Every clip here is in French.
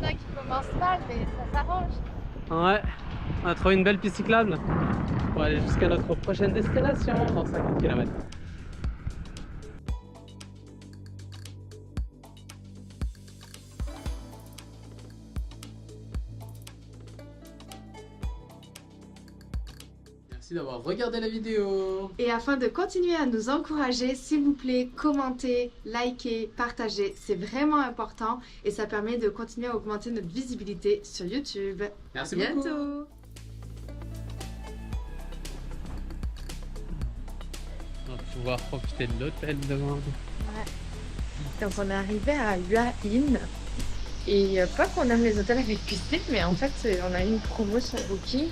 a qui commencent mal, mais ça s'arrange. Ouais, on a trouvé une belle piste cyclable pour aller jusqu'à notre prochaine destination dans 50 km. Merci d'avoir regardé la vidéo. Et afin de continuer à nous encourager, s'il vous plaît, commentez, likez, partagez. C'est vraiment important et ça permet de continuer à augmenter notre visibilité sur YouTube. Merci À beaucoup. bientôt. On va pouvoir profiter de l'hôtel demain. Donc on est arrivé à Hua Hin. Et pas qu'on aime les hôtels avec piscine, mais en fait on a eu une promo sur Booking.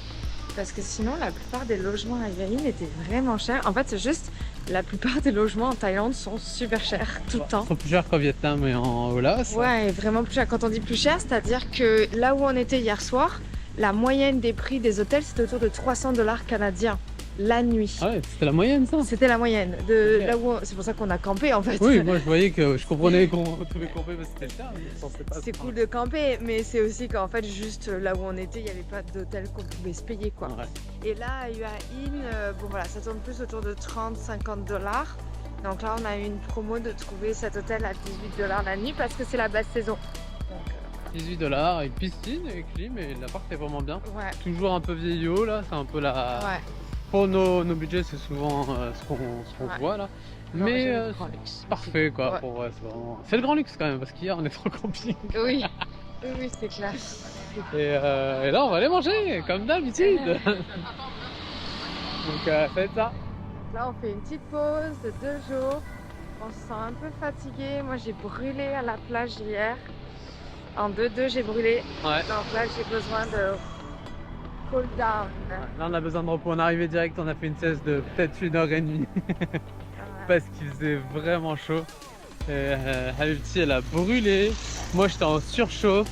Parce que sinon la plupart des logements à Hua Hin étaient vraiment chers. En fait c'est juste la plupart des logements en Thaïlande sont super chers tout le temps. Ils sont plus chers qu'au Vietnam et en Laos. Ouais, vraiment plus cher. Quand on dit plus cher, c'est-à-dire que là où on était hier soir, la moyenne des prix des hôtels c'était autour de 300 $ canadiens la nuit. Ah ouais, c'était la moyenne ça. C'était la moyenne de Ok. là où c'est pour ça qu'on a campé en fait. Oui, moi je voyais que je comprenais qu'on pouvait camper parce que c'était le cas, mais je pensais pas. C'est cool de camper, mais c'est aussi qu'en fait juste là où on était, il n'y avait pas d'hôtel qu'on pouvait se payer quoi. Ouais. Et là à Hua Hin, bon voilà, ça tourne plus autour de 30-50 $. Donc là on a eu une promo de trouver cet hôtel à 18 $ la nuit parce que c'est la basse saison. Donc, 18 $, avec piscine et clim, et l'appart est vraiment bien. ouais, Toujours un peu vieillot là, c'est un peu la. ouais. Pour nos budgets, c'est souvent ce qu'on Ouais. voit là. Non, Mais j'aime le grand luxe. parfait quoi. Ouais. Pour, c'est vraiment... c'est le grand luxe quand même, parce qu'hier on est trop camping. Oui, oui, oui, c'est clair. Et là on va aller manger, comme d'habitude. Donc faites ça. Là, on fait une petite pause de 2 jours. On se sent un peu fatigué. Moi, j'ai brûlé à la plage hier. En 2-2, j'ai brûlé. Ouais. Donc là, j'ai besoin de cool down. Là on a besoin de repos, on est arrivé direct, on a fait une sieste de peut-être 1h30 parce qu'il faisait vraiment chaud. Et Habibti elle a brûlé, moi j'étais en surchauffe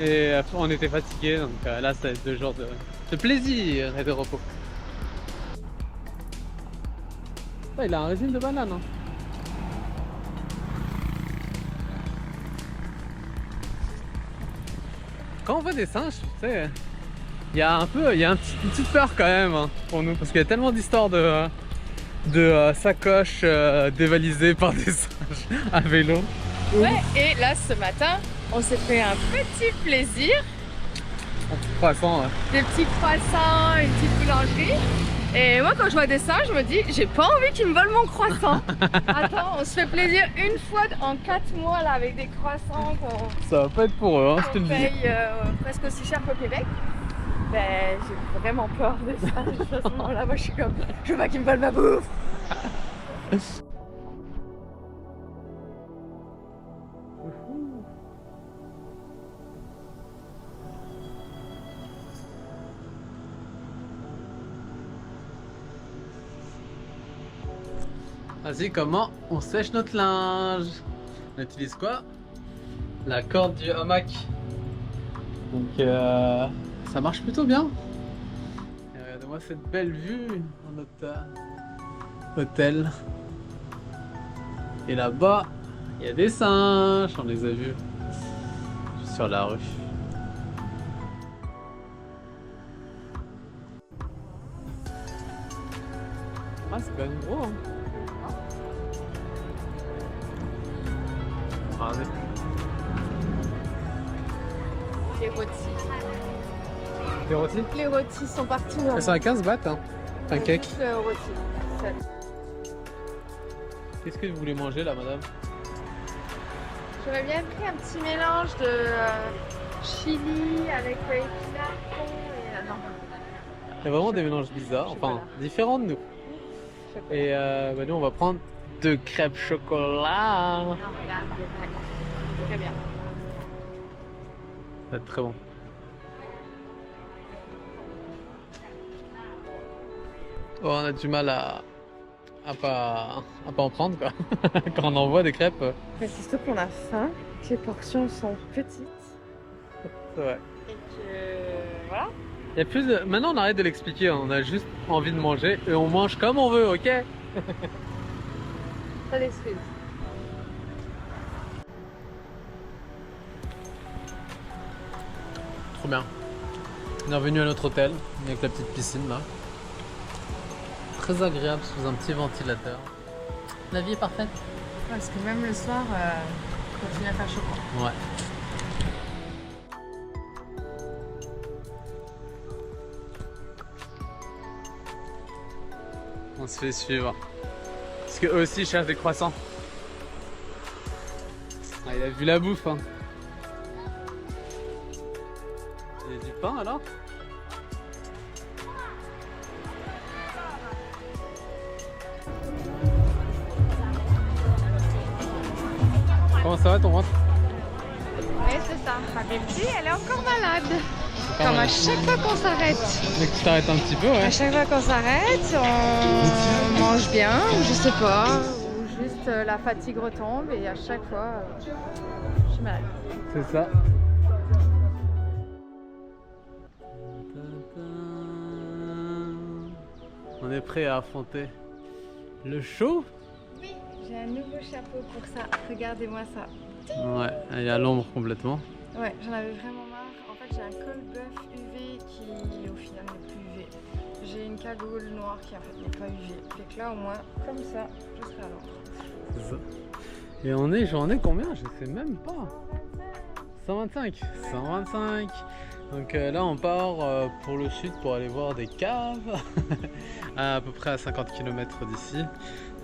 et on était fatigués, donc là ça va être 2 jours de plaisir et de repos. Ah, il a un régime de banane. Hein. Quand on voit des singes, tu sais, il y a une petite peur quand même hein, pour nous, parce qu'il y a tellement d'histoires de sacoches dévalisées par des singes à vélo. Ouais, et là, ce matin, on s'est fait un petit plaisir. En croissant. Des petits croissants, une petite boulangerie. Et moi, quand je vois des singes, je me dis, j'ai pas envie qu'ils me volent mon croissant. Attends, on se fait plaisir une fois en 4 mois là avec des croissants Ça va pas être pour eux, hein, je te qu'on le dis. paye presque aussi cher qu'au Québec. Ben, j'ai vraiment peur des singes à ce moment-là. Moi, je suis comme, je veux pas qu'ils me volent ma bouffe. Vas-y, comment on sèche notre linge? On utilise quoi? La corde du hamac. Donc ça marche plutôt bien. Et regardez-moi cette belle vue dans notre hôtel. Et là-bas, il y a des singes, on les a vus sur la rue. Ah, c'est quand même gros. Hein. Regardez. Les rôtis. Des rôtis? Les rôtis sont partout. Elles sont à 15 bahts, hein. Pancake. Le rôti. Qu'est-ce que vous voulez manger là, madame? J'aurais bien pris un petit mélange de chili avec épinards et non. Il y a vraiment des mélanges bizarres, enfin Chocolat. différents de nous. Et bah, nous on va prendre 2 crêpes chocolat. Non, regarde, très bien. Ça va être très bon. Oh, on a du mal à pas en prendre quoi. Quand on envoie des crêpes. Mais c'est surtout qu'on a faim, que les portions sont petites C'est vrai. et que voilà. Il y a plus de... Maintenant on arrête de l'expliquer, on a juste envie de manger et on mange comme on veut, ok? Pas d'excuses. trop bien. On est revenu à notre hôtel avec la petite piscine là. Très agréable sous un petit ventilateur. La vie est parfaite. Parce que même le soir, continue à faire chaud. Ouais. On se fait suivre. Parce qu'eux aussi cherchent des croissants. Ah, il a vu la bouffe. Hein. Il y a du pain alors? Comment ça va ton ventre? Oui, c'est ça. Habibti, elle est encore malade. Comme à chaque fois qu'on s'arrête. Dès que tu t'arrêtes un petit peu, ouais. À chaque fois qu'on s'arrête, on mange bien, ou je sais pas, ou juste la fatigue retombe et à chaque fois, je suis malade. C'est ça. On est prêt à affronter le show? Oui, j'ai un nouveau chapeau pour ça. Regardez-moi ça. Ouais, elle est à l'ombre complètement. Ouais, j'en avais vraiment marre. En fait, j'ai un col bœuf UV qui, au final, n'est plus UV. J'ai une cagoule noire qui, en fait, n'est pas UV. Fait que là, au moins, comme ça, je serai à l'ombre. C'est ça. Et on est journée combien? Je sais même pas. 125. 125. Donc là, on part pour le sud pour aller voir des caves à peu près à 50 km d'ici.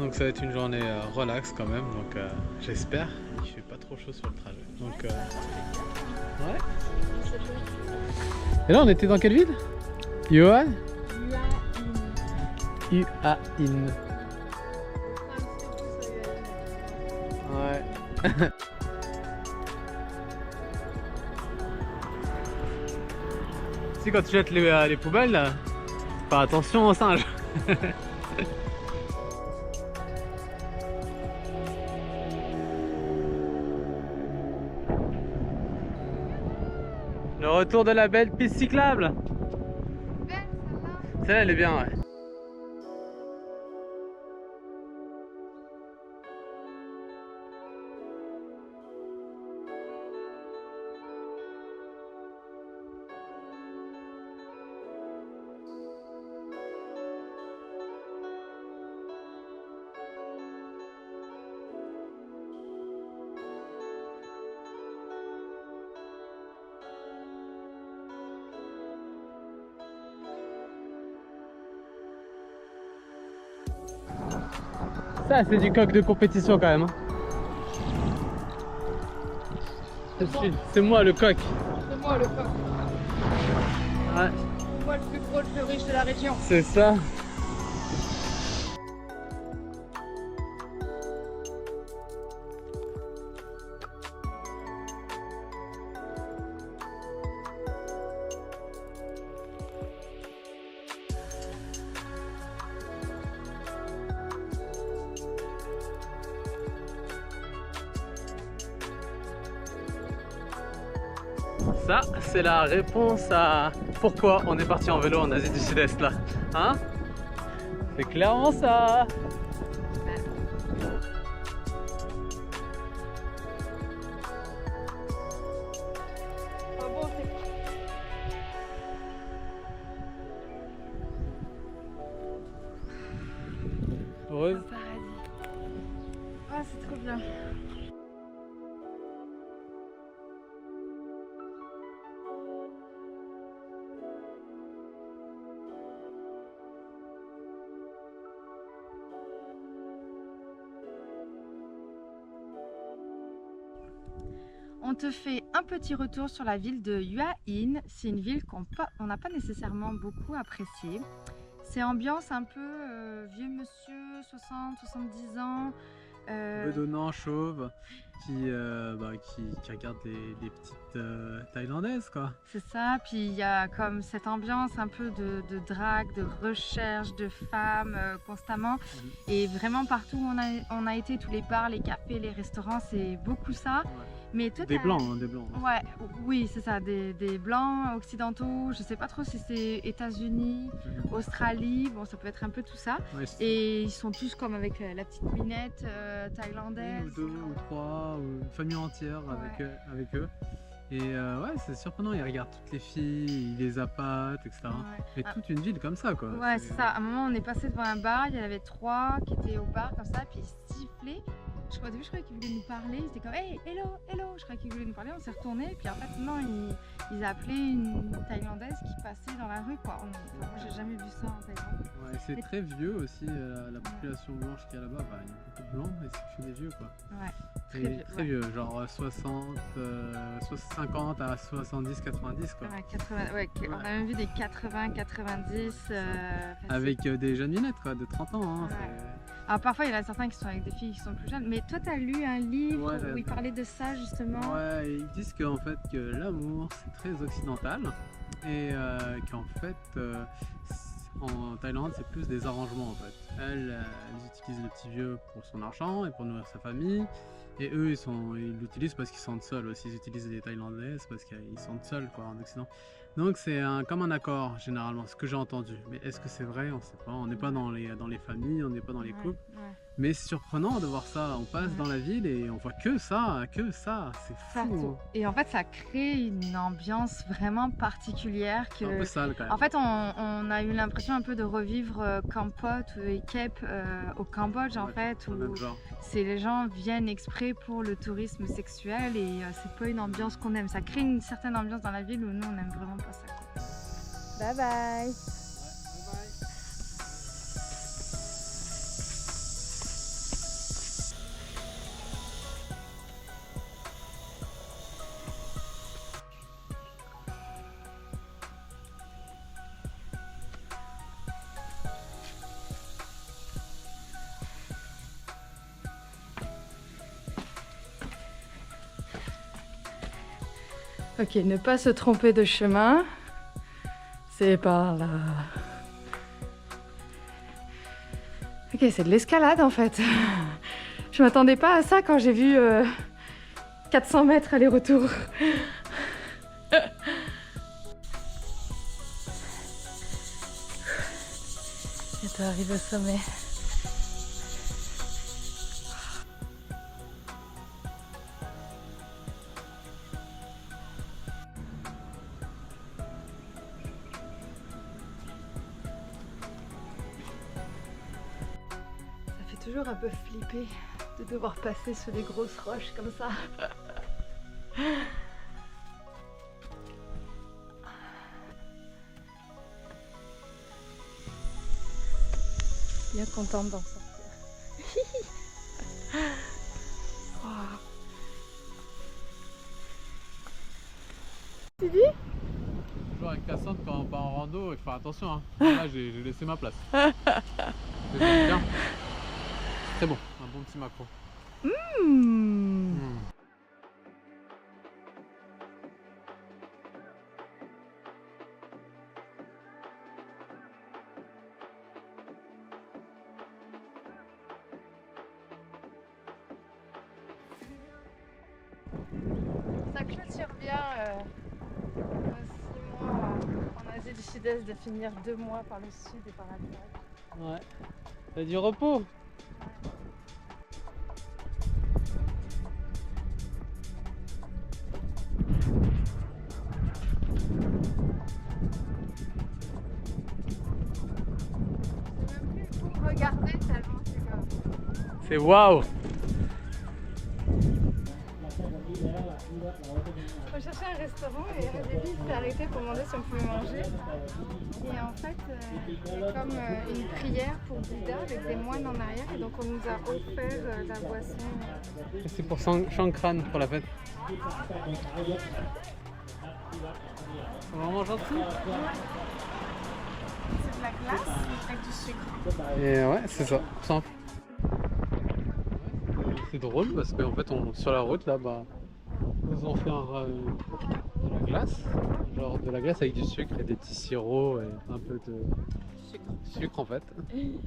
Donc ça va être une journée relax quand même. Donc j'espère qu'il fait pas trop chaud sur le trajet. Donc ouais. Et là, on était dans quelle ville? Yuan? Yuan. Ouais. Tu sais, quand tu jettes les poubelles, là, fais attention aux singes. Le retour de la belle piste cyclable. Celle-là, elle est bien, ouais. Ça, c'est du coq de compétition quand même. Hein. C'est moi le coq. C'est moi le coq. Ouais. C'est moi le plus gros, le plus riche de la région. C'est ça. Ça, c'est la réponse à pourquoi on est parti en vélo en Asie du Sud-Est là. Hein? C'est clairement ça. Heureuse? Paradis. Ah, c'est trop bien. On te fait un petit retour sur la ville de Hua Hin. C'est une ville qu'on n'a pas nécessairement beaucoup appréciée. C'est ambiance un peu vieux monsieur, 60-70 ans. Bedonnant, chauve, qui regarde les petites thaïlandaises quoi. C'est ça, puis il y a comme cette ambiance un peu de drague, de recherche de femmes constamment. Et vraiment partout où on a été, tous les bars, les cafés, les restaurants, c'est beaucoup ça. Ouais. Mais toi, des blancs, hein, des blancs. Ouais, oui, c'est ça, des blancs occidentaux. Je sais pas trop si c'est États-Unis, Australie, bon, ça peut être un peu tout ça. Ouais, et ils sont tous comme avec la petite minette thaïlandaise. Une ou deux ou trois, ou une famille entière avec eux. Et ouais, c'est surprenant, il regarde toutes les filles, il les appâte, etc. Ouais. Mais toute une ville comme ça, quoi. Ouais, c'est ça. À un moment, on est passé devant un bar, il y en avait 3 qui étaient au bar comme ça, puis ils sifflaient. Au début, je croyais qu'ils voulaient nous parler. Ils étaient comme hey, hello, hello. Je croyais qu'ils voulaient nous parler. On s'est retourné, puis en fait, non, ils appelaient une Thaïlandaise qui passait dans la rue, quoi. Moi, j'ai jamais vu ça en Thaïlande. Ouais, c'est très vieux aussi, la population blanche qu'il y a là-bas. Bah, il y a beaucoup de blancs, mais c'est que des vieux, quoi. Ouais. Très vieux, genre 50 à 70, 90, quoi. Ouais, 80, ouais. On a même vu des 80, 90. Avec des jeunes minettes, quoi, de 30 ans. Hein, alors parfois il y en a certains qui sont avec des filles qui sont plus jeunes, mais toi tu as lu un livre où il parlait de ça justement. Ouais, ils disent qu'en fait que l'amour c'est très occidental et qu'en fait en Thaïlande c'est plus des arrangements en fait. Elles utilisent le petit vieux pour son argent et pour nourrir sa famille. Et eux, ils l'utilisent parce qu'ils sont seuls aussi. Ils utilisent les Thaïlandaises parce qu'ils sont seuls quoi, en Occident. Donc c'est comme un accord généralement, ce que j'ai entendu. Mais est-ce que c'est vrai? On ne sait pas. On n'est pas dans les familles, on n'est pas dans les couples. Ouais. Mais c'est surprenant de voir ça. On passe dans la ville et on voit que ça. C'est fou. Et en fait, ça crée une ambiance vraiment particulière. C'est un peu sale quand même. En fait, on a eu l'impression un peu de revivre Kampot et Kep au Cambodge en fait, où les gens viennent exprès pour le tourisme sexuel et c'est pas une ambiance qu'on aime. Ça crée une certaine ambiance dans la ville où nous on aime vraiment pas ça. Bye bye. Ok, ne pas se tromper de chemin. C'est par là. Ok, c'est de l'escalade en fait. Je m'attendais pas à ça quand j'ai vu 400 mètres aller-retour. Bientôt arrivé au sommet. Toujours un peu flippé de devoir passer sous des grosses roches comme ça. Bien contente d'en sortir. Tu dis? Toujours avec Cassandre quand on part en rando, il faut faire attention. Hein. Là j'ai laissé ma place. Bien. C'est bon, un bon petit macro. Ça clôture bien 6 mois en Asie du Sud-Est de finir 2 mois par le sud et par la Thaïlande. Ouais. T'as du repos. Regardez tellement c'est comme... C'est waouh. On cherchait un restaurant et au début il s'est arrêté pour demander si on pouvait manger. Et en fait, il y a comme une prière pour Bouddha avec des moines en arrière et donc on nous a offert la boisson. C'est pour Shankran pour la fête. On va manger tout. C'est de la glace avec du sucre. Et ouais, c'est ça, simple. C'est drôle parce qu'en fait, sur la route là, bah, ils nous ont fait de la glace, genre de la glace avec du sucre et des petits sirops et un peu de sucre en fait.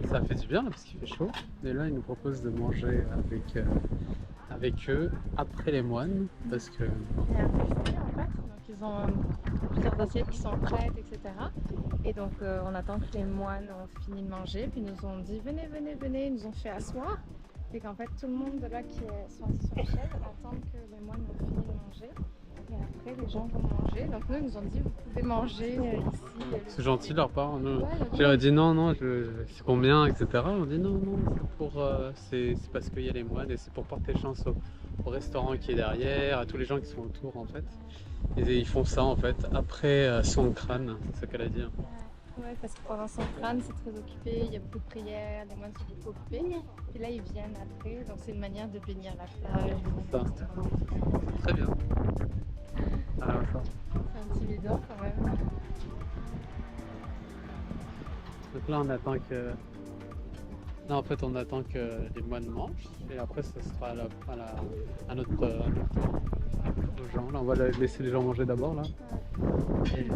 Ça fait du bien là parce qu'il fait chaud. Et là, ils nous proposent de manger avec eux après les moines parce que. Il y a un buffet en fait, donc ils ont plusieurs assiettes qui sont prêtes, etc. Et donc on attend que les moines ont fini de manger, puis ils nous ont dit venez, venez, venez, ils nous ont fait asseoir. Et qu'en fait tout le monde de là qui sont assis sur les chaises attendent que les moines ont fini de manger. Et après, les gens vont manger. Donc nous, ils nous ont dit, vous pouvez manger ici. C'est gentil de leur part. Ouais, Je leur ai dit non, c'est combien, etc. On dit non, c'est parce qu'il y a les moines et c'est pour porter chance au restaurant qui est derrière, à tous les gens qui sont autour en fait. Et ils font ça en fait après Songkran, c'est ce qu'elle a dit. Ouais, parce que pendant son crâne, c'est très occupé, il y a beaucoup de prières, les moines sont beaucoup occupés. Et là, ils viennent après, donc c'est une manière de bénir la plage. Ça. Très bien. Ah, ça. C'est intimidant quand même. Donc là, on attend que. Non, en fait, on attend que les moines mangent et après, ça sera à notre tour aux gens. Là, on va laisser les gens manger d'abord là. Et...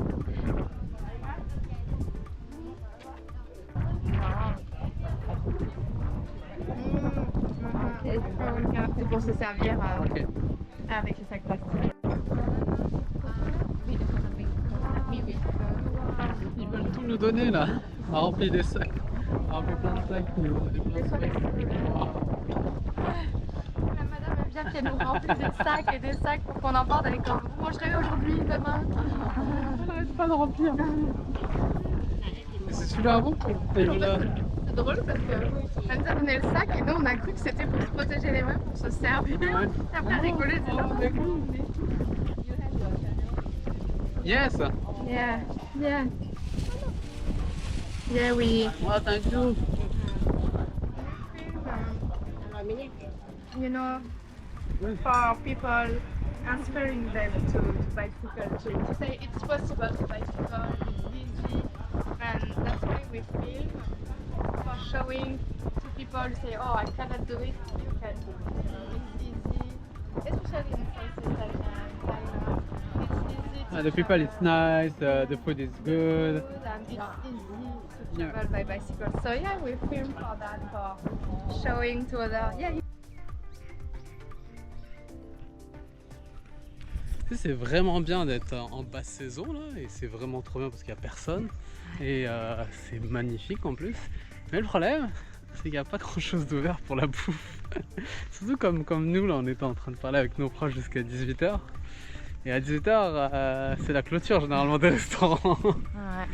C'est pour se servir Ok. avec les sacs plastiques. Ils veulent tout nous donner là. On a rempli des sacs. On a rempli plein de sacs. La madame aime bien qu'elle nous remplisse des sacs et des sacs pour qu'on emporte avec comme vous mangerez aujourd'hui, demain. On n'arrête pas de remplir. C'est celui-là avant. C'est drôle parce que elle nous a donné le sac et nous on a cru que c'était pour se protéger les mains, pour se servir. Ouais. Et après rigoler, c'est là. Yes. Yeah, yeah. Yeah, we. Oh, thank you. You know, for people, inspiring them to bicycle, to say it's possible to bicycle, it's easy, and that's why we film for showing to people who say, oh, I cannot do it, you can do it. It's easy, especially in places like Thailand. It's easy to The people, it's nice. The food is good. and it's easy to travel by bicycle. So yeah, we film for that, for showing to other. Yeah. C'est vraiment bien d'être en basse saison là et c'est vraiment trop bien parce qu'il n'y a personne et c'est magnifique en plus. Mais le problème c'est qu'il n'y a pas grand chose d'ouvert pour la bouffe. Surtout comme nous là on était en train de parler avec nos proches jusqu'à 18h et à 18h c'est la clôture généralement des restaurants. Ouais.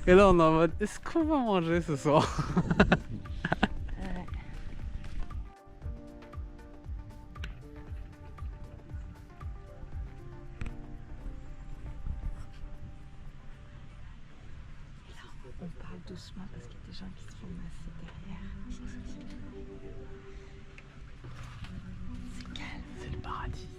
Et là on est en mode est-ce qu'on va manger ce soir? On parle doucement parce qu'il y a des gens qui se font masser derrière. C'est calme. C'est le paradis.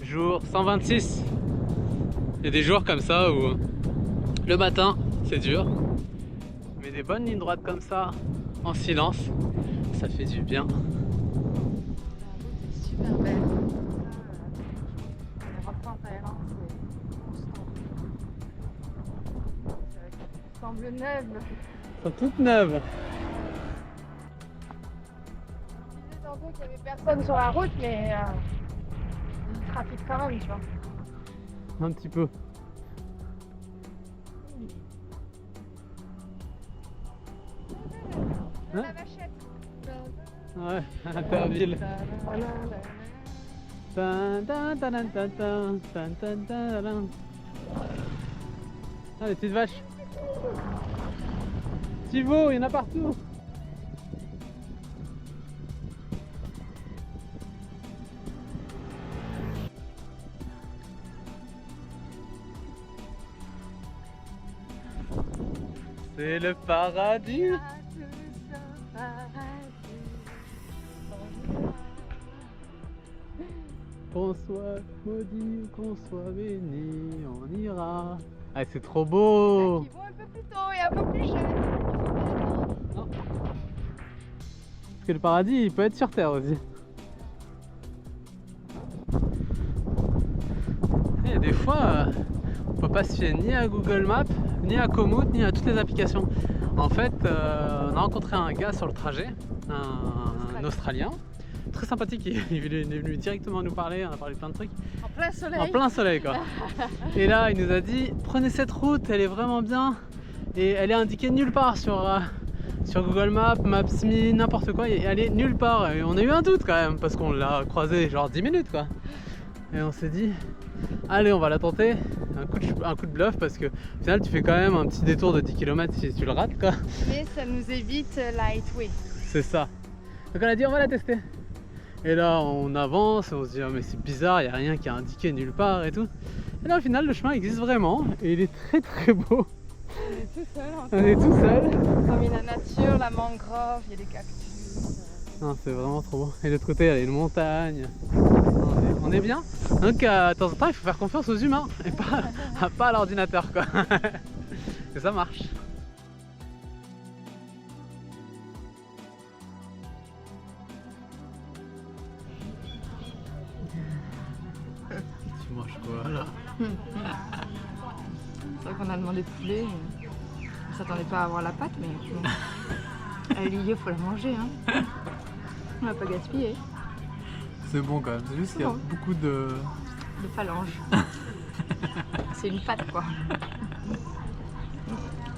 Jour 126. Il y a des jours comme ça où le matin c'est dur, mais des bonnes lignes droites comme ça, en silence, ça fait du bien. La route est super belle. Les rentrées en Thaïlande, c'est semble neuve. Elles sont toutes neuves. Je disais tantôt qu'il n'y avait personne sur la route, mais il trafic quand même, tu vois. Un petit peu. La vachette. Ouais, Interville. Tan, tan, tan, tan, tan, tan, tan, tan, tan, tan. Ah, les petites vaches. Petits veaux, il y en a partout. C'est le paradis. Qu'on soit maudit ou qu'on soit béni, on ira. Ah, c'est trop beau. Ils vont un peu plus tôt et un peu plus cher. Non. Parce que le paradis, il peut être sur terre aussi. pas se fier ni à Google Maps, ni à Komoot, ni à toutes les applications. En fait, on a rencontré un gars sur le trajet, un Australien, très sympathique, il est venu directement nous parler, on a parlé de plein de trucs. En plein soleil. En plein soleil quoi. Et là il nous a dit prenez cette route, elle est vraiment bien et elle est indiquée nulle part sur Google Maps, Maps.me, n'importe quoi, et elle est nulle part. Et on a eu un doute quand même parce qu'on l'a croisé genre 10 minutes quoi. Et on s'est dit allez on va la tenter, un coup de bluff parce que au final tu fais quand même un petit détour de 10 km si tu le rates quoi. Mais ça nous évite la highway. C'est ça. Donc on a dit on va la tester. Et là on avance et on se dit oh, mais c'est bizarre, il n'y a rien qui est indiqué nulle part et tout. Et là au final le chemin existe vraiment et il est très très beau. On est tout seul encore. On est tout seul. Parmi la nature, la mangrove, il y a des cactus. Non, c'est vraiment trop beau. Et de l'autre côté il y a une montagne. On est bien. Donc de temps en temps il faut faire confiance aux humains et pas à l'ordinateur quoi. Et ça marche. Tu manges quoi là? C'est vrai qu'on a demandé poulet. On s'attendait pas à avoir la pâte, mais bon. Elle est liée, faut la manger. Hein. On va pas gaspiller. C'est bon quand même, c'est juste qu'il y a bon. beaucoup de phalanges. C'est une pâte quoi.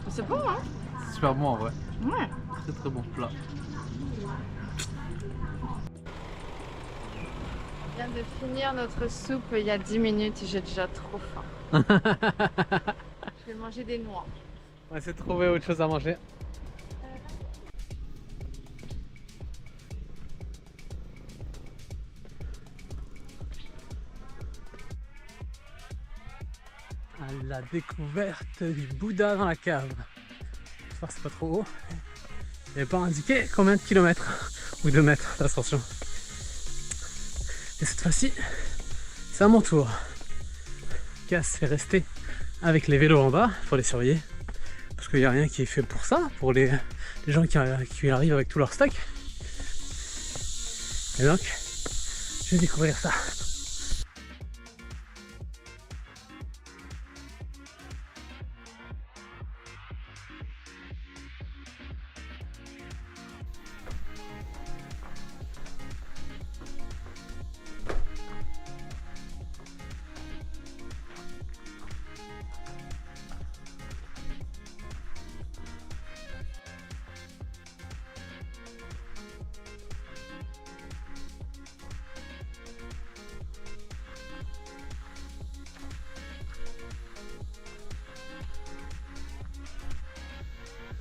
C'est bon hein? C'est super bon en vrai. Ouais. Très très bon plat. On vient de finir notre soupe il y a 10 minutes et j'ai déjà trop faim. Je vais manger des noix. On va essayer de trouver autre chose à manger. À la découverte du Bouddha dans la cave. J'espère que c'est pas trop haut. Il n'est pas indiqué combien de kilomètres ou de mètres d'ascension. Et cette fois-ci, c'est à mon tour. Cass est resté avec les vélos en bas, il faut les surveiller. Parce qu'il n'y a rien qui est fait pour ça, pour les gens qui arrivent avec tout leur stock. Et donc, je vais découvrir ça.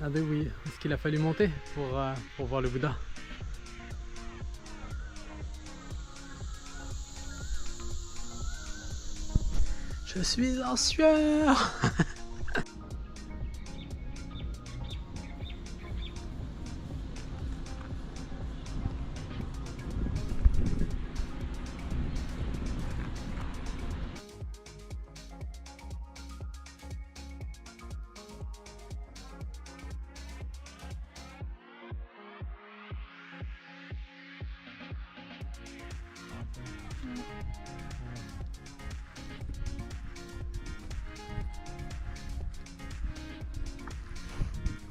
Ah ben oui, est-ce qu'il a fallu monter pour voir le Bouddha? Je suis en sueur.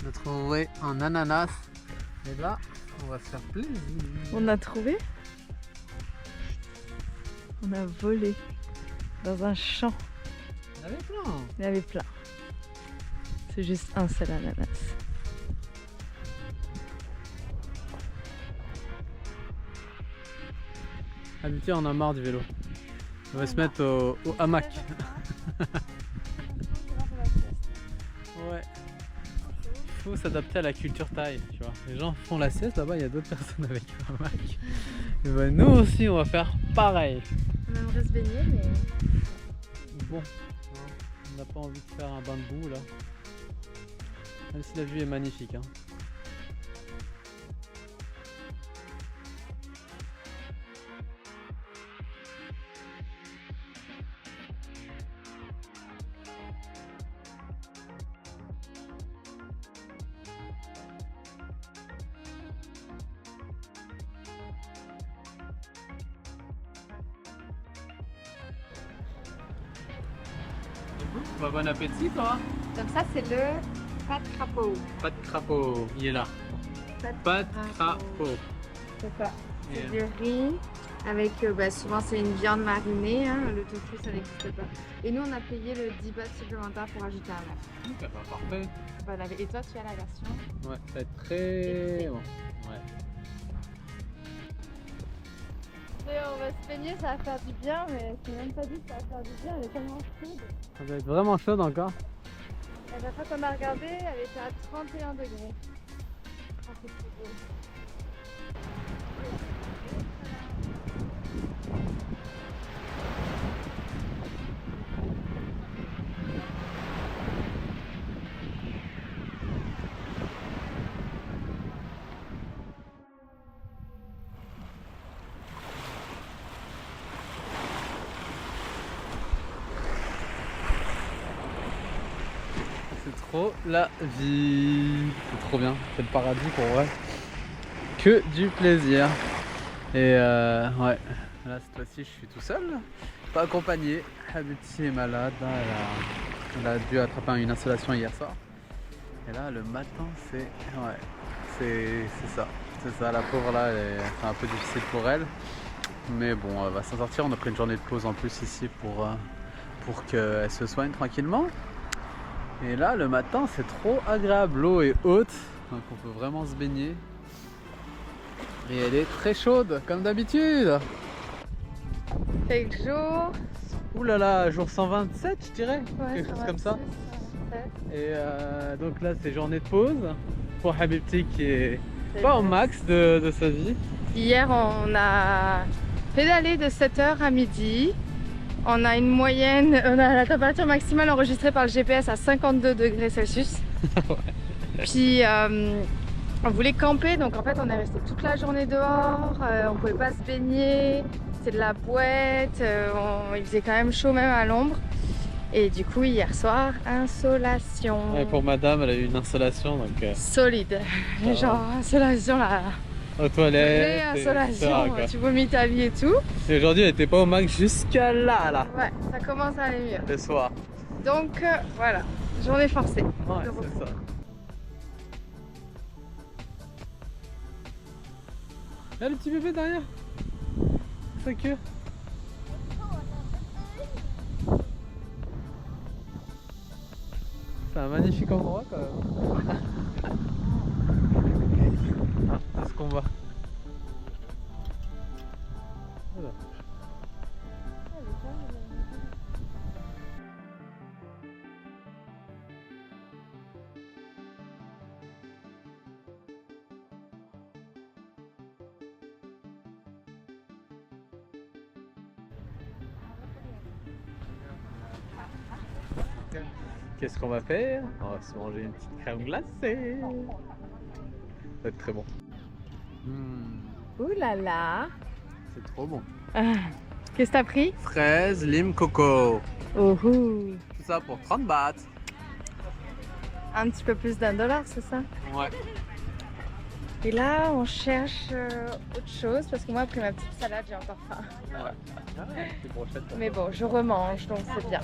On a trouvé un ananas et là on va se faire plaisir. On a trouvé? On a volé dans un champ. Il y en avait plein. Il y avait plein. C'est juste un seul ananas. Habitué, on a marre du vélo. On va se mettre au hamac. Ouais. Il faut s'adapter à la culture thaï, tu vois. Les gens font la sieste, là-bas il y a d'autres personnes avec un hamac. Et ben, nous aussi on va faire pareil. On aimerait se baigner mais... Bon, on n'a pas envie de faire un bain de boue là. Même si la vue est magnifique. Hein. Bah, bon appétit toi. Donc ça c'est le pâte crapaud. Pas de crapaud, il est là. Pas de crapaud. C'est ça. Et, C'est du riz avec, souvent c'est une viande marinée, hein. Le tofu ça n'existe pas. Et nous on a payé le 10 bahts supplémentaire pour ajouter un œuf. Ok, bah, parfait. Voilà. Et toi tu as la version? Ouais, ça va être très bon. Ouais. On va se baigner, ça va faire du bien, mais c'est même pas dit que ça va faire du bien, elle est tellement chaude. Ça va être vraiment chaud encore. La dernière fois qu'on a regardé, elle était à 31 degrés. Ah, c'est trop beau. C'est trop la vie. C'est trop bien. C'est le paradis pour vrai. Que du plaisir. Et ouais, là cette fois-ci je suis tout seul. Pas accompagné. Habibti est malade. Là, elle a dû attraper une installation hier soir. Et là le matin c'est. Ouais. C'est ça. C'est ça. La pauvre là, c'est un peu difficile pour elle. Mais bon, elle va s'en sortir. On a pris une journée de pause en plus ici pour qu'elle se soigne tranquillement. Et là, le matin, c'est trop agréable. L'eau est haute, donc on peut vraiment se baigner. Et elle est très chaude, comme d'habitude. Chaque jour. Ouh là là, jour 127, je dirais. Ouais, quelque chose comme ça. 127. Et donc là, c'est journée de pause pour Habibti qui est pas au max de sa vie. Hier, on a pédalé de 7h à midi. On a une moyenne, on a la température maximale enregistrée par le GPS à 52 degrés Celsius. Ouais. Puis on voulait camper, donc en fait on est resté toute la journée dehors, on pouvait pas se baigner, c'est de la boîte, il faisait quand même chaud même à l'ombre. Et du coup hier soir, insolation. Ouais, pour madame, elle a eu une installation donc solide, genre insolation là. aux toilettes. Insolation, tu vomis ta vie et tout. Et aujourd'hui, elle était pas au max jusqu'à là. Ouais, ça commence à aller mieux. Le soir. Donc voilà, journée forcée. Ouais, de c'est repos. ça. Là, le petit bébé derrière. Sa queue. C'est un magnifique endroit quand même. Ah, c'est ce qu'on va. Voilà. Qu'est-ce qu'on va faire? On va se manger une petite crème glacée. Ça va être très bon. Ouh là là. C'est trop bon. Qu'est-ce que t'as pris? Fraise, lime, coco. Oh, Tout ça pour 30 bahts. un petit peu plus $1, c'est ça? Ouais. Et là, on cherche autre chose parce que moi, après ma petite salade, j'ai encore faim. Ouais. C'est brochette, ça. Mais bon, je remange, donc c'est bien.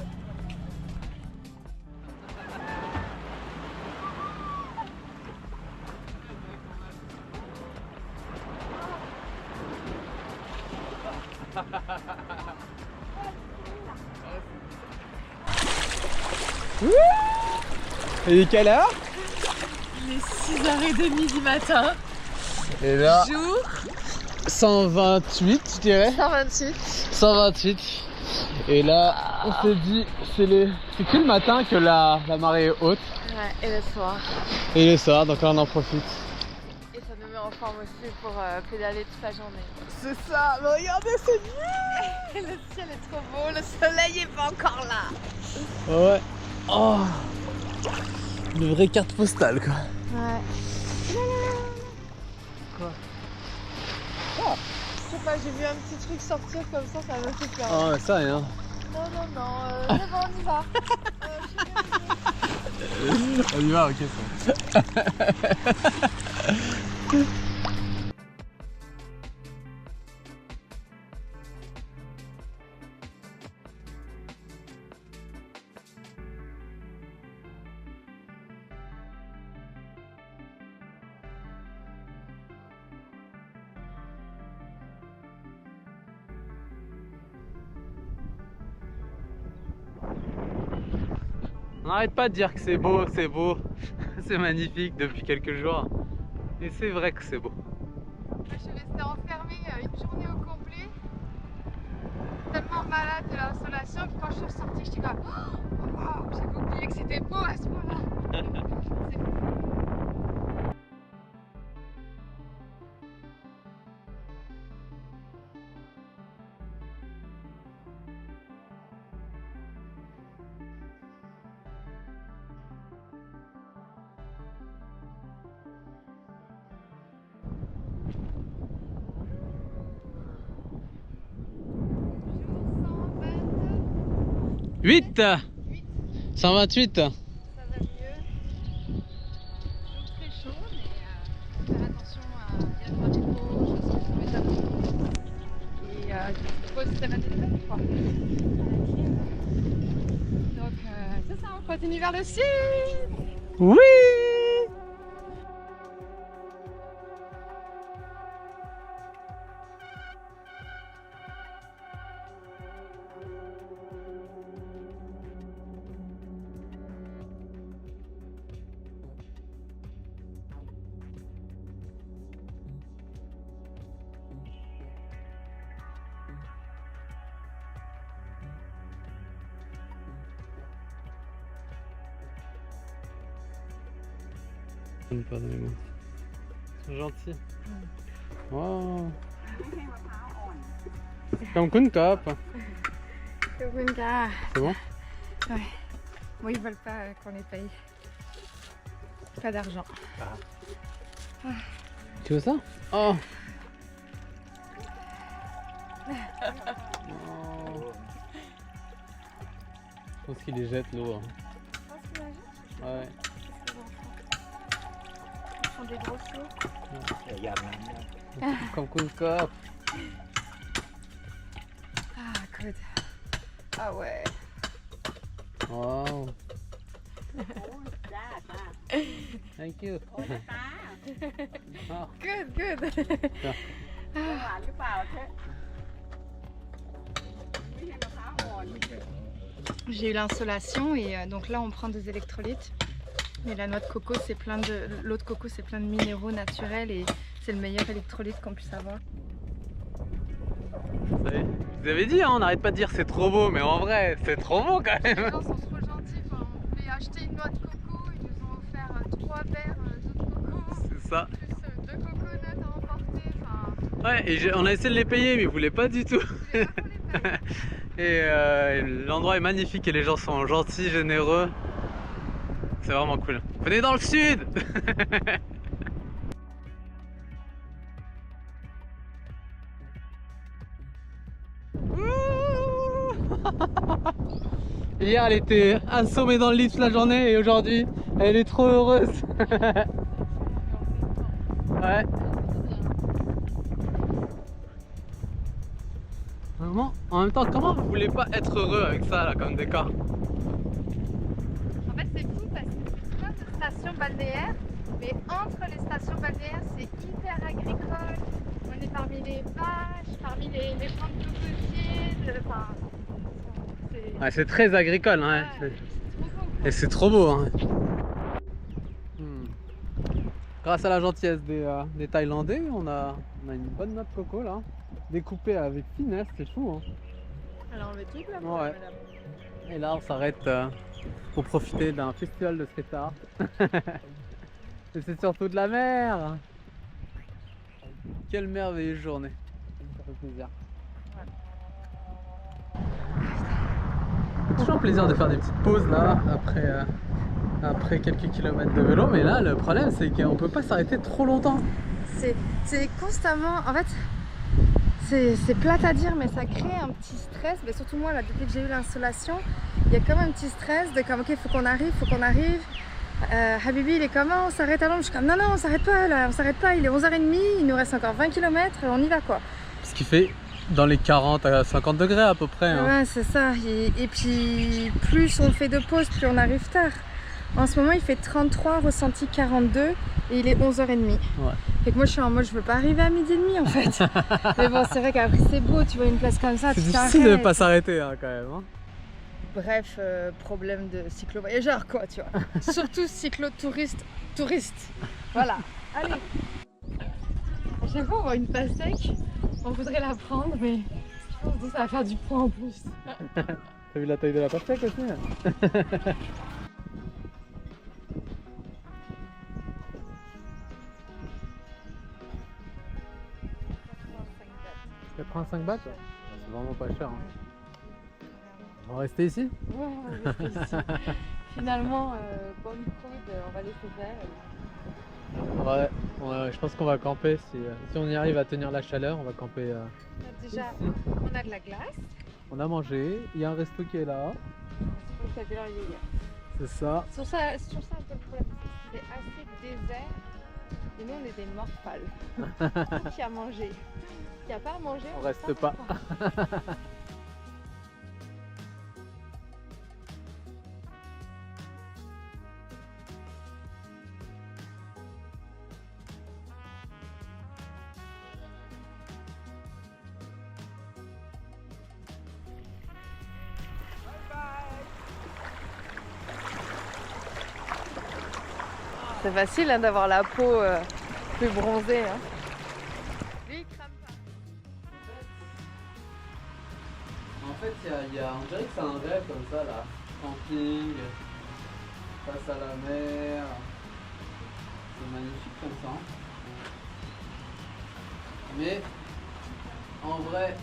Il est quelle heure? Il est 6h30 du matin. Et là, Jour 128 je dirais. 128. 128. Et là, on s'est dit, c'est que le matin que la marée est haute. Ouais, et le soir. Et le soir, donc là on en profite. Et ça nous met en forme aussi pour pédaler toute la journée. C'est ça, mais regardez, c'est bien. Le ciel est trop beau, le soleil est pas encore là. Ouais. Oh, une vraie carte postale quoi. Ouais. Quoi? Je sais pas, j'ai vu un petit truc sortir comme ça m'a fait peur. Oh, ça rien. Non, c'est bon, on y va. On y va, ok, ça. On n'arrête pas de dire que c'est beau, c'est magnifique depuis quelques jours. Et c'est vrai que c'est beau. Je suis restée enfermée une journée au complet, tellement malade de l'insolation que quand je suis ressortie, j'étais comme oh, waouh, j'avais oublié que c'était beau à ce point-là. C'est fou. Jour 8 128. ça va mieux. Jour très chaud, mais faut faire attention à bien voir les pauses, se retrouver tapis. Et pause ça va être quoi. Donc c'est ça, on continue vers le sud. Oui. Pardonnez-moi. Ils sont gentils. Wow. Comme Kun Cop. C'est bon gars. C'est bon? Ouais. Bon, ils veulent pas qu'on les paye. Pas d'argent. Tu veux ça? Oh. Je pense qu'il les jette l'eau. Ouais. Ils font des gros sauts. Comme Kun Cop. Ah, good. Ah ouais. Wow. Thank you. Oh. Good, good. J'ai eu l'insolation et donc là on prend des électrolytes. Mais la noix de coco, c'est plein de l'eau de coco, c'est plein de minéraux naturels et c'est le meilleur électrolyte qu'on puisse avoir. Vous avez dit, hein, on n'arrête pas de dire c'est trop beau, mais en vrai, c'est trop beau quand même. Les gens sont trop gentils. Enfin, on voulait acheter une noix de coco, ils nous ont offert 3 verres d'eau de coco. C'est ça. Plus 2 coconuts à emporter. Enfin, Ouais, et on a essayé de les payer, mais ils voulaient pas du tout. Et l'endroit est magnifique et les gens sont gentils, généreux. C'est vraiment cool. Venez dans le sud. Hier elle était assommée dans le lit toute la journée et aujourd'hui elle est trop heureuse. Ouais. Vraiment, en même temps, comment vous voulez pas être heureux avec ça là comme décor? en fait, c'est fou parce que c'est plein de stations balnéaires, mais entre les stations balnéaires, c'est hyper agricole. On est parmi les vaches, parmi les champs de cocotiers. Enfin, Ouais, c'est très agricole, hein. c'est trop beau. Et c'est trop beau, hein. Grâce à la gentillesse des Thaïlandais, on a une bonne noix de coco là, découpée avec finesse, c'est fou, hein. Alors on veut tout là, Ouais. madame. Et là on s'arrête pour profiter d'un festival de street art. Et c'est surtout de la mer. Quelle merveilleuse journée. Ça fait plaisir. Toujours un plaisir de faire des petites pauses là après quelques kilomètres de vélo, mais là le problème c'est qu'on peut pas s'arrêter trop longtemps. C'est constamment, en fait, c'est plate à dire, mais ça crée un petit stress. Mais surtout moi, là, depuis que j'ai eu l'insolation, il y a comme un petit stress de comme, ok, faut qu'on arrive. Habibi, il est comment? On s'arrête à Londres? Je suis comme, non, on s'arrête pas, là, on s'arrête pas, il est 11h30, il nous reste encore 20 km, on y va, quoi. Ce qui fait dans les 40 à 50 degrés à peu près. Hein. Ouais, c'est ça. Et puis, plus on fait de pauses, plus on arrive tard. En ce moment, il fait 33, ressenti 42 et il est 11h30. Ouais. Fait que moi, je suis en mode, je veux pas arriver à 12h30 en fait. Mais bon, c'est vrai qu'après, c'est beau, tu vois une place comme ça, C'est tu difficile de t'arrêtes. pas s'arrêter hein, quand même. Hein. bref, problème de cyclo-voyageurs quoi, tu vois. Surtout cyclo-touriste. Voilà, allez. À chaque fois on voit une pastèque, on voudrait la prendre, mais on se dit ça va faire du poids en plus. T'as vu la taille de la pastèque aussi? « 85 bahts? C'est vraiment pas cher. Hein. On va rester ici? Ouais, on va rester ici. Finalement, bonne coude, on va laisser faire. Ouais, je pense qu'on va camper. Si on y arrive à tenir la chaleur, on va camper. Déjà, ici. on a de la glace. On a mangé, il y a un resto qui est là. C'est ça. Sur ça, un peu le problème, c'est assez désert. Et nous, on est des morphales. Qui a mangé? Qui a pas à manger, on reste pas. C'est facile hein, d'avoir la peau plus bronzée. Hein. Lui, il crame pas. En fait, on dirait que c'est un rêve comme ça là. Camping, face à la mer. C'est magnifique comme ça. Mais en vrai,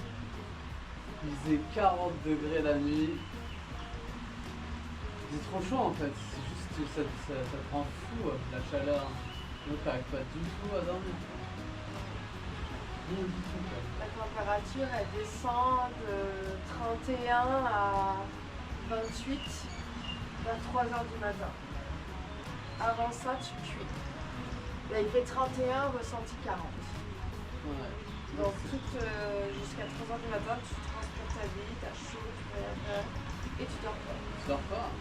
il faisait 40 degrés la nuit. C'est trop chaud en fait. Ça te rend fou la chaleur. Donc t'arrives pas du tout à dormir. Rien du tout quoi. La température elle descend de 31 à 28 vers 3 h du matin. Avant ça tu cuis. Là il fait 31, ressenti 40. Ouais. Donc jusqu'à 3 h du matin tu transpires ta vie, t'as chaud, tu peux rien faire et tu dors pas. Tu dors pas?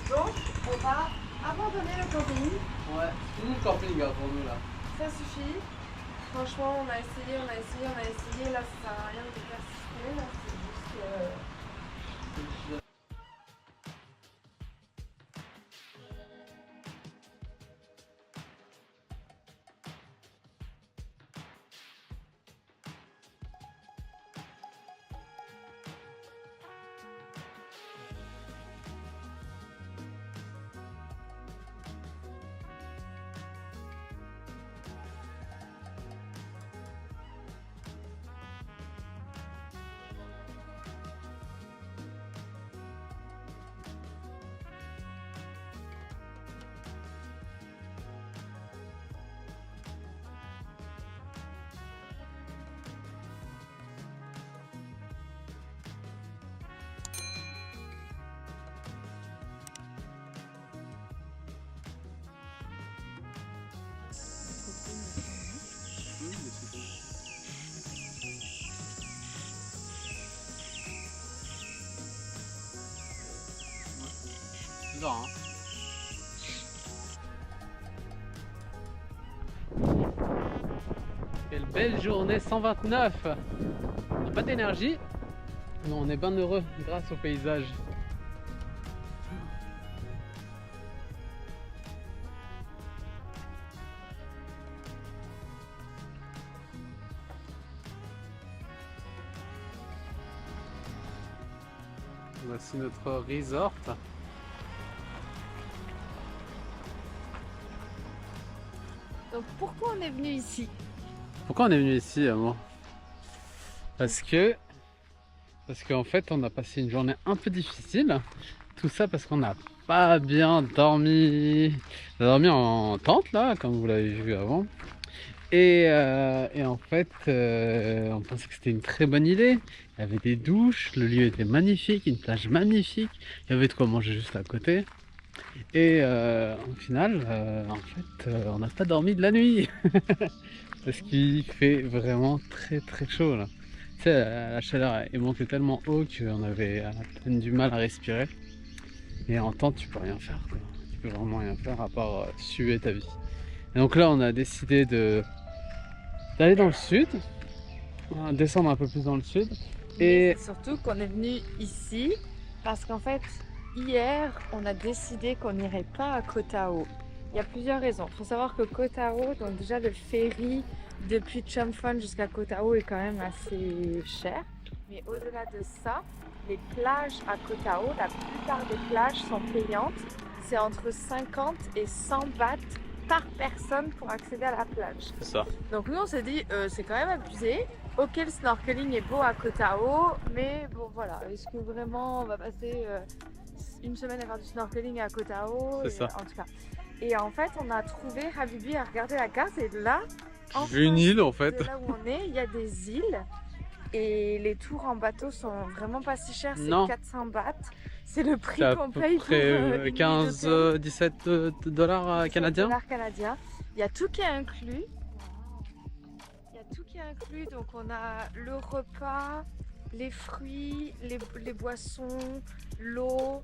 Donc, on va abandonner le camping. Ouais, c'est fini le camping hein, pour nous là. Ça suffit. Franchement, on a essayé. Là, ça sert à rien de persister. Là, c'est juste bizarre, hein. Quelle belle journée 129. On n'a pas d'énergie, mais on est bien heureux grâce au paysage. Voici notre resort. Donc pourquoi on est venu ici? Pourquoi on est venu ici, amour? Parce qu'en fait on a passé une journée un peu difficile. Tout ça parce qu'on n'a pas bien dormi. On a dormi en tente là, comme vous l'avez vu avant. Et en fait, on pensait que c'était une très bonne idée. Il y avait des douches, le lieu était magnifique, une plage magnifique. Il y avait de quoi manger juste à côté. Et au final, on n'a pas dormi de la nuit. Parce qu'il fait vraiment très très chaud là. Tu sais, la chaleur est montée tellement haut qu'on avait à peine du mal à respirer. Et en tente, tu peux rien faire quoi. Tu peux vraiment rien faire à part suer ta vie. Et donc là, on a décidé d'aller dans le sud, descendre un peu plus dans le sud. Et surtout qu'on est venu ici Parce qu'en fait, hier, on a décidé qu'on n'irait pas à Koh Tao. Il y a plusieurs raisons. Il faut savoir que Koh Tao, donc déjà le ferry depuis Chumpphon jusqu'à Koh Tao est quand même assez cher. Mais au-delà de ça, les plages à Koh Tao, la plupart des plages sont payantes. C'est entre 50 et 100 bahts par personne pour accéder à la plage. C'est ça. Donc nous on s'est dit c'est quand même abusé. Ok, le snorkeling est beau à Koh Tao, mais bon voilà, est-ce que vraiment on va passer une semaine à faire du snorkeling à Koh Tao? C'est ça. En tout cas. Et en fait on a trouvé, Habibi a regardé la carte et là, J'ai vu une île en fait. de là où on est, il y a des îles. Et les tours en bateau sont vraiment pas si chers, c'est 400 bahts. C'est le prix qu'on paye pour 15-17 dollars canadiens. Il y a tout qui est inclus. Donc on a le repas, les fruits, les boissons, l'eau,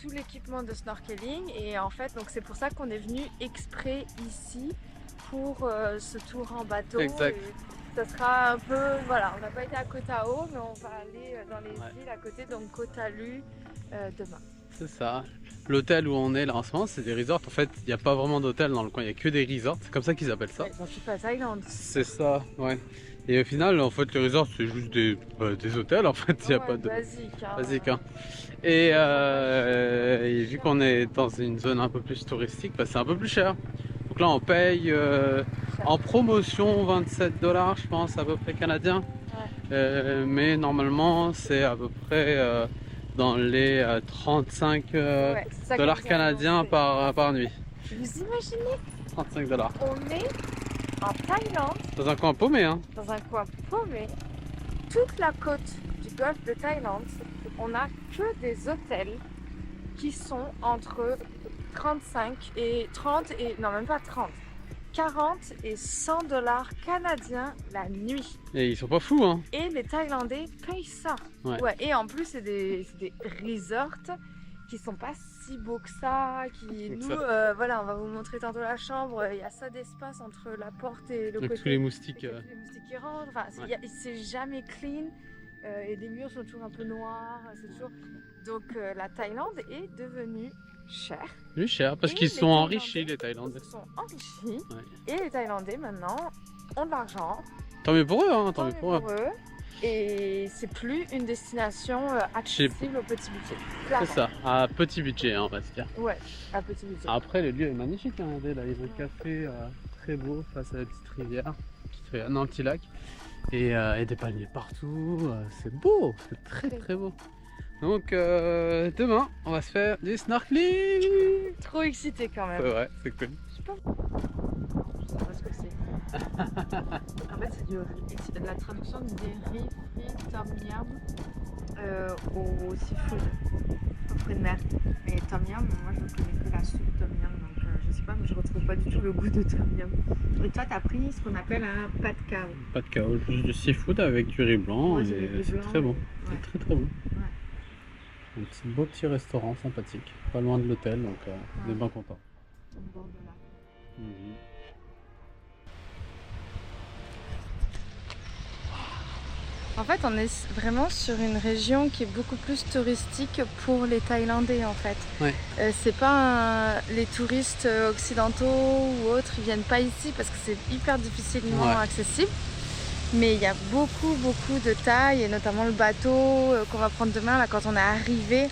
tout l'équipement de snorkeling. Et en fait, donc c'est pour ça qu'on est venu exprès ici pour ce tour en bateau. Exact. Ça sera un peu, voilà, on n'a pas été à Koh Tao, mais on va aller dans les îles à côté, donc Koh Tao demain. C'est ça. L'hôtel où on est là en ce moment, c'est des resorts. En fait, il n'y a pas vraiment d'hôtel dans le coin, il n'y a que des resorts. C'est comme ça qu'ils appellent ça. Ouais, dans toute la Thaïlande. C'est ça, ouais. Et au final, en fait, les resorts, c'est juste des hôtels. En fait, il n'y a pas de. Basique, hein. Et vu qu'on est dans une zone un peu plus touristique, bah, c'est un peu plus cher. Donc là, on paye en promotion 27 dollars, je pense, à peu près canadiens. Ouais. Mais normalement, c'est à peu près dans les 35 dollars canadiens par nuit. Vous imaginez? 35 dollars. On est en Thaïlande. Dans un coin paumé, hein? Dans un coin paumé. Toute la côte du golfe de Thaïlande, on n'a que des hôtels qui sont entre 35 et 30 et non même pas 30, 40 et 100 dollars canadiens la nuit. Et ils sont pas fous, hein. Et les Thaïlandais payent ça. Ouais. Et en plus c'est des resorts qui sont pas si beaux que ça. Voilà, on va vous montrer tantôt la chambre. Il y a ça d'espace entre la porte et le côté. Tous les moustiques. Les moustiques qui rentrent. Enfin, c'est jamais clean. Et les murs sont toujours un peu noirs. C'est toujours. Donc la Thaïlande est devenue chère. Oui, cher, parce qu'ils sont enrichis, les Thaïlandais. Ils sont enrichis. Et les Thaïlandais maintenant ont de l'argent. Tant mieux pour eux, hein. Tant mieux pour eux. Et c'est plus une destination accessible au petit budget. C'est ça, à petit budget, hein, on va se dire. Ouais, à petit budget. Après, le lieu est magnifique, hein. Là, il y a un café très beau face à la petite rivière, un petit lac, et des palmiers partout. C'est beau, c'est très beau. Donc demain, on va se faire du snorkeling. Trop excité quand même. Ouais, c'est cool. Je sais pas ce que c'est. En fait, c'est de la traduction des riz frit tom yum au seafood, au fruits de mer. Et tom yum, moi je ne connais que la soupe tom yum, donc je sais pas, mais je retrouve pas du tout le goût de tom yum. Et toi, tu as pris ce qu'on appelle un pad khao. Pad khao, juste du seafood avec du riz blanc, et c'est très bon. Ouais. C'est très bon. Ouais. Un beau petit restaurant sympathique, pas loin de l'hôtel, donc on est bien content. Au bord de là. En fait, on est vraiment sur une région qui est beaucoup plus touristique pour les Thaïlandais en fait. Ouais. C'est pas les touristes occidentaux ou autres, ils viennent pas ici parce que c'est hyper difficilement accessible. Mais il y a beaucoup de Thaïs et notamment le bateau qu'on va prendre demain. Là, quand on est arrivé, il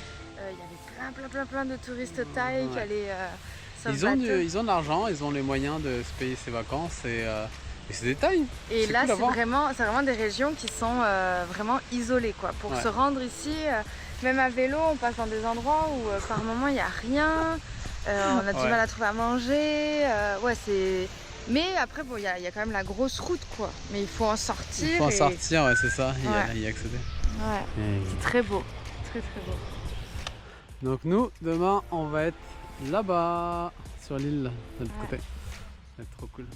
y avait plein de touristes Thaïs qui allaient ils ont de l'argent, ils ont les moyens de se payer ses vacances et c'est des Thaïs. Et là, c'est vraiment des régions qui sont vraiment isolées, quoi. Pour se rendre ici, même à vélo, on passe dans des endroits où par moment il n'y a rien. On a du mal à trouver à manger. Mais après, bon, il y a quand même la grosse route, quoi. Mais il faut en sortir. Il faut en sortir, ouais, c'est ça, y accéder. Ouais, c'est très beau. Très beau. Donc nous, demain, on va être là-bas, sur l'île, de l'autre côté. Ça va être trop cool. Ouais.